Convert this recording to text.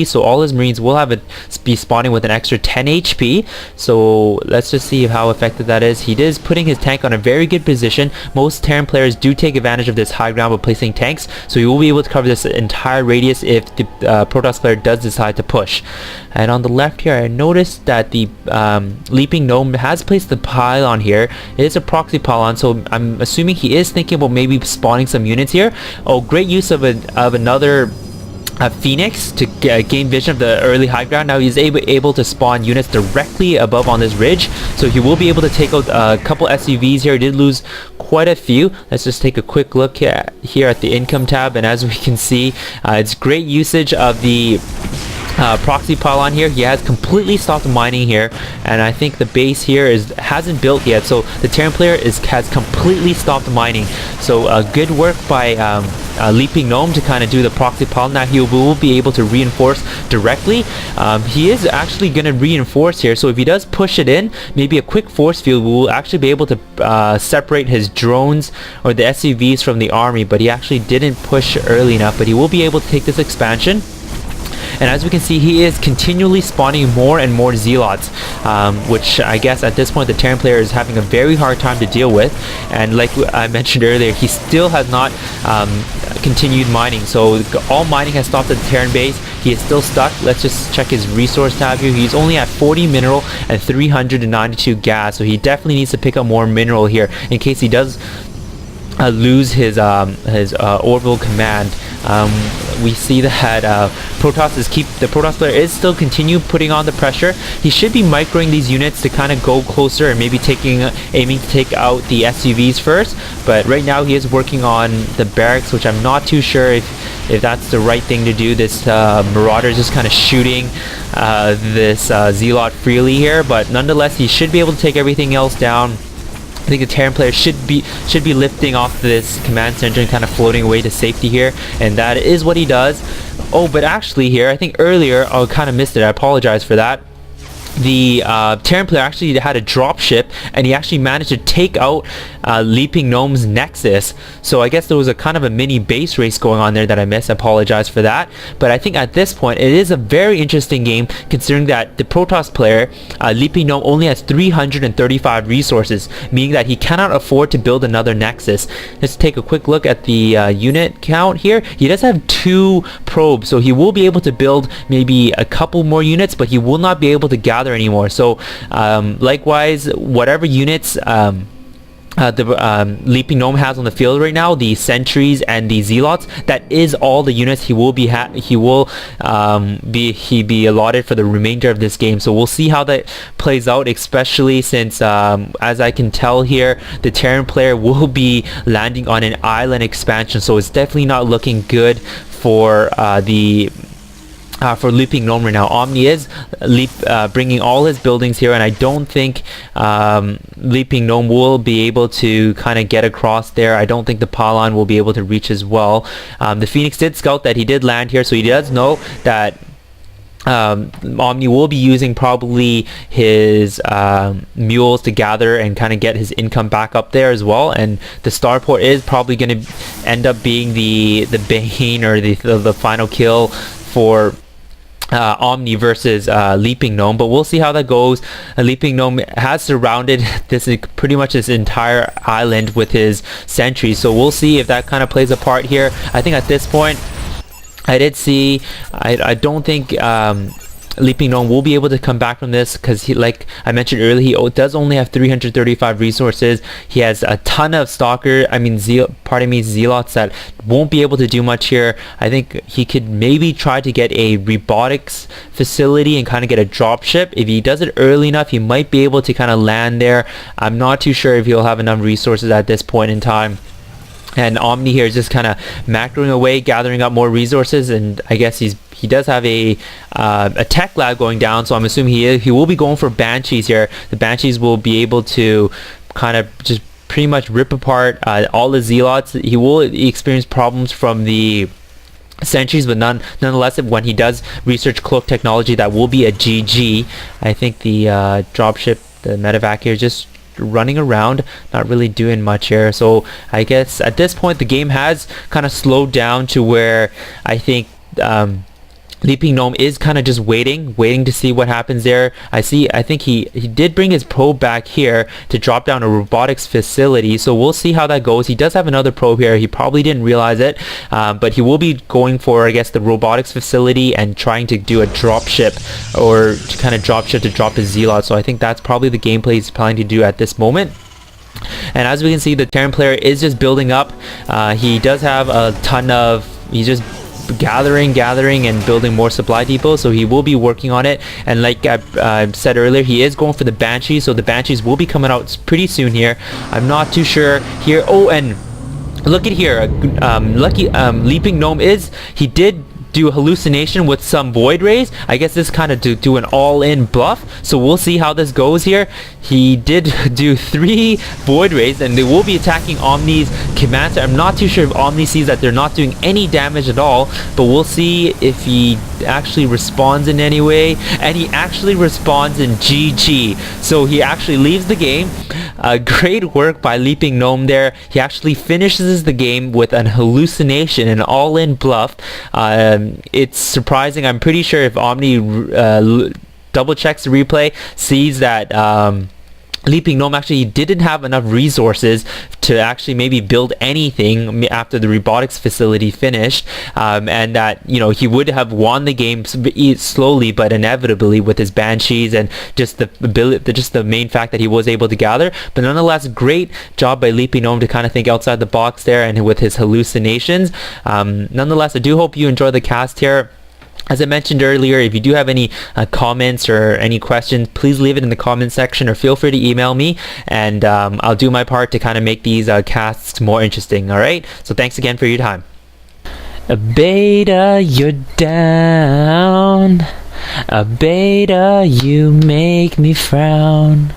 so all his Marines will be spawning with an extra 10 HP. So let's just see how effective that is. He is putting his tank on a very good position. Most Terran players do take advantage of this high ground by placing tanks, so he will be able to cover this entire radius if the Protoss player does decide to push. And on the left here, I noticed that the Leaping Gnome has placed the pylon here. It is a proxy pylon, so I'm assuming he is thinking about maybe spawning some units here. Oh, great use of another Phoenix to gain vision of the early high ground. Now he's able to spawn units directly above on this ridge, so he will be able to take out a couple SUVs here. He did lose quite a few. Let's just take a quick look here at the income tab, and as we can see, it's great usage of the proxy pylon here. He has completely stopped mining here, and I think the base here hasn't built yet, so the Terran player has completely stopped mining. So good work by Leaping Gnome to kind of do the proxy pylon. Now he will be able to reinforce directly. He is actually going to reinforce here, so if he does push it in, maybe a quick force field will actually be able to separate his drones or the SUVs from the army, but he actually didn't push early enough. But he will be able to take this expansion. And as we can see, he is continually spawning more and more zealots, which I guess at this point the Terran player is having a very hard time to deal with. And like I mentioned earlier, he still has not continued mining, so all mining has stopped at the Terran base. He is still stuck. Let's just check his resource tab here. He's only at 40 mineral and 392 gas, so he definitely needs to pick up more mineral here in case he does lose his orbital command. We see that the Protoss player is still continue putting on the pressure. He should be microing these units to kind of go closer and maybe aiming to take out the SUVs first. But right now he is working on the barracks, which I'm not too sure if that's the right thing to do. This Marauder is just kind of shooting this Zealot freely here, but nonetheless he should be able to take everything else down. I think the Terran player should be lifting off this command center and kind of floating away to safety here, and that is what he does. Oh, but actually here, I think earlier I kind of missed it. I apologize for that. The Terran player actually had a drop ship, and he actually managed to take out Leaping Gnome's Nexus. So I guess there was a kind of a mini base race going on there that I missed. I apologize for that. But I think at this point it is a very interesting game, considering that the Protoss player, Leaping Gnome, only has 335 resources, meaning that he cannot afford to build another Nexus. Let's take a quick look at the unit count here. He does have 2 probes, so he will be able to build maybe a couple more units, but he will not be able to gather anymore. So likewise, whatever units the Leaping Gnome has on the field right now, the sentries and the zealots, that is all the units he will be allotted for the remainder of this game. So we'll see how that plays out, especially since as I can tell here, the Terran player will be landing on an island expansion, so it's definitely not looking good for Leaping Gnome right now. Omni is bringing all his buildings here, and I don't think Leaping Gnome will be able to kind of get across there. I don't think the pylon will be able to reach as well. The Phoenix did scout that he did land here, so he does know that Omni will be using probably his mules to gather and kind of get his income back up there as well. And the starport is probably going to end up being the bane or the final kill for Omni versus Leaping Gnome, but we'll see how that goes. Leaping Gnome has surrounded pretty much this entire island with his sentries, so we'll see if that kind of plays a part here. I think at this point I don't think Leaping Gnome will be able to come back from this, because like I mentioned earlier, he does only have 335 resources. He has a ton of zealots that won't be able to do much here. I think he could maybe try to get a robotics facility and kind of get a drop ship. If he does it early enough, he might be able to kind of land there. I'm not too sure if he'll have enough resources at this point in time. And Omni here is just kind of macroing away, gathering up more resources, and I guess he does have a tech lab going down, so I'm assuming he will be going for Banshees here. The Banshees will be able to kind of just pretty much rip apart all the zealots. He will experience problems from the sentries, but nonetheless, when he does research cloak technology, that will be a GG. I think the dropship, the medevac here, just running around, not really doing much here. So I guess at this point the game has kind of slowed down to where I think Leaping Gnome is kind of just waiting to see what happens there. I think he did bring his probe back here to drop down a robotics facility, so we'll see how that goes. He does have another probe here. He probably didn't realize it, but he will be going for, I guess, the robotics facility and trying to do a drop ship, or to kind of drop ship to drop his Zealot. So I think that's probably the gameplay he's planning to do at this moment. And as we can see, the Terran player is just building up. He does have a ton of, he's just gathering and building more supply depots, so he will be working on it. And like I said earlier, he is going for the Banshees, so the Banshees will be coming out pretty soon here. I'm not too sure here. Oh, and look at here, lucky Leaping Gnome he did do hallucination with some void rays. I guess this kind of do an all-in bluff, so we'll see how this goes here. He did do 3 void rays, and they will be attacking Omni's command center. I'm not too sure if Omni sees that they're not doing any damage at all, but we'll see if he actually responds in any way. And he actually responds in GG, so he actually leaves the game. Great work by Leaping Gnome there. He actually finishes the game with an hallucination, an all-in bluff. It's surprising. I'm pretty sure if Omni double checks the replay, sees that Leaping Gnome actually didn't have enough resources to actually maybe build anything after the robotics facility finished, and that, you know, he would have won the game slowly but inevitably with his Banshees and just the ability, just the main fact that he was able to gather. But nonetheless, great job by Leaping Gnome to kind of think outside the box there, and with his hallucinations. Nonetheless, I do hope you enjoy the cast here. As I mentioned earlier, if you do have any comments or any questions, please leave it in the comment section, or feel free to email me, and I'll do my part to kind of make these casts more interesting. Alright, so thanks again for your time. Beta, you're down. Beta, you make me frown.